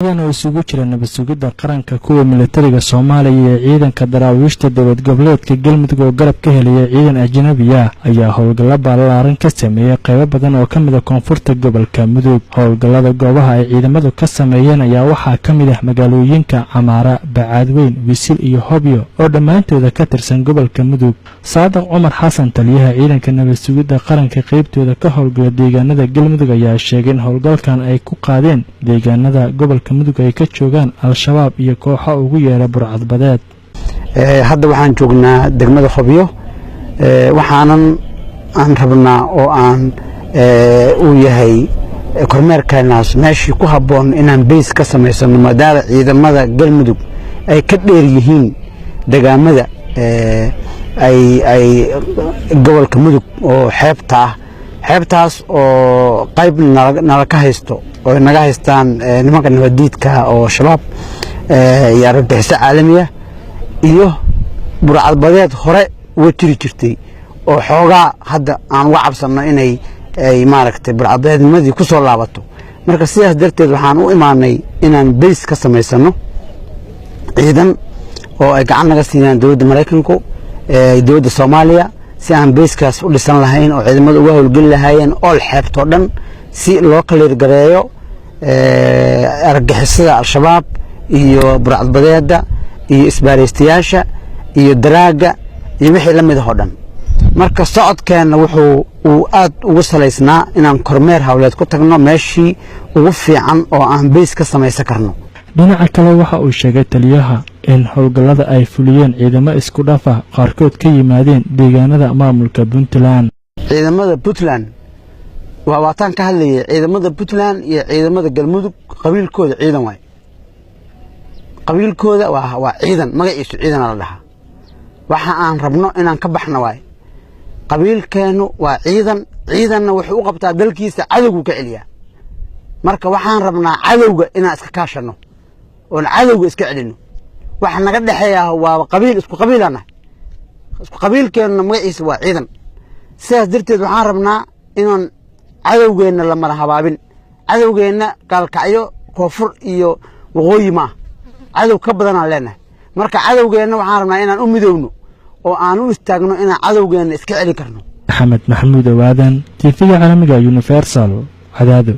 oo isugu jira nabad sugidda qaranka kuwa militariga Soomaaliya iyo ciidanka daraawiishta dowlad goboleedka Galmudug oo garab ka helaya ciidan ajnabi ah ayaa howlgalo ballaaran ka sameeyay qaybo badan oo kamid ah koonfurta gobolka Mudug. Howlgallada goobaha ay ciidamadu ka sameeyeen ayaa waxaa kamid ah magaalooyinka Camaara, Bacaadweyn, Wisil iyo Hobyo oo dhammaantood ka tirsan gobolka Mudug. Saadaq Umar Xasan taliyaha ciidanka nabad sugidda qaranka qaybtooda ka howlgala deegaanada Galmudug ayaa sheegay in howlgalkan ay ku qaadeen deegaanada gobolka Mudug ay ka joogaan al-shabaab iyo kooxo ugu yeera burcadbadeed. hadda waxaan joognaa degmada Hobyo waxaanan aan rabnaa oo aan uu yahay kormeerkeenaas meeshii ku haboon inaan base ka sameysano maadaama ciidamada Galmudug ay ka dheer yihiin deegaamada ay gobolka Mudug oo xeebtaas oo qayb nala ka haysto oo naga haystaan nimanka nabadiidka oo shabaab iyo argagixisada caalamiga iyo burcadbadeed hore uga jiri jirtay oo xoogaa hadda aan uga cabsano inay maaragtay burcadbadeednimadii ku soo laabato. marka sidaas darteed waxaan u imaanay inaan base ka sameysano ciidan oo ay gacan naga siiyaan dowladda Mareykanku dowladda Soomaaliya si aan base-kaas u dhisan lahayn oo ciidamada uga howlgali lahaayeen oo xeebto dhan si loo kala gareeyo argagixisada al-shabaab iyo burcadbadeeda iyo isbaareystayaasha iyo daraaga iyo wixii la mid ah oo dhan. marka socodkeena wuxuu aad ugu saleysnaa inaan kormeer hawleed ku tagno meeshii ugu fiican oo aan base ka sameysan karno. dhinaca kale waxa uu sheegay taliyaha in howlgallada ay fuliyeen ciidamo isku dhaf ah qaarkood ka yimaadeen deegaanada maamulka Puntland. ciidamada Puntland waataan ka hadlayay ciidamada Puntland iyo ciidamada Galmudug qabiilkooda ciidan waay. qabiilkooda waa ciidan magaciisu ciidan la dhahaa. waxa aan rabno inaan ka baxno waay. qabiilkeenu waa ciidanna wuxuu u qabtaa dalkiisa cadowga ka celiya. marka waxaan rabnaa cadowga inaan iska kaashano oo cadowga iska celino. waxa naga dhaxeeya waa qabiil isku qabiilana. isku qabiilkeenu magaciisa waa ciidan. sidaas darteed waxaan rabnaa inaan cadowgeena la mara habaabin. cadowgeena kalkacyo koonfur iyo waqooyi ma cadow ka badan aan leenahay. marka cadowgeena waxaan rabnaa inaan u midowno oo aan u istaagno inaan cadowgeena iska celin karno. Maxamed Maxamuud Awaadan TV caalamiga Universal Cadaado.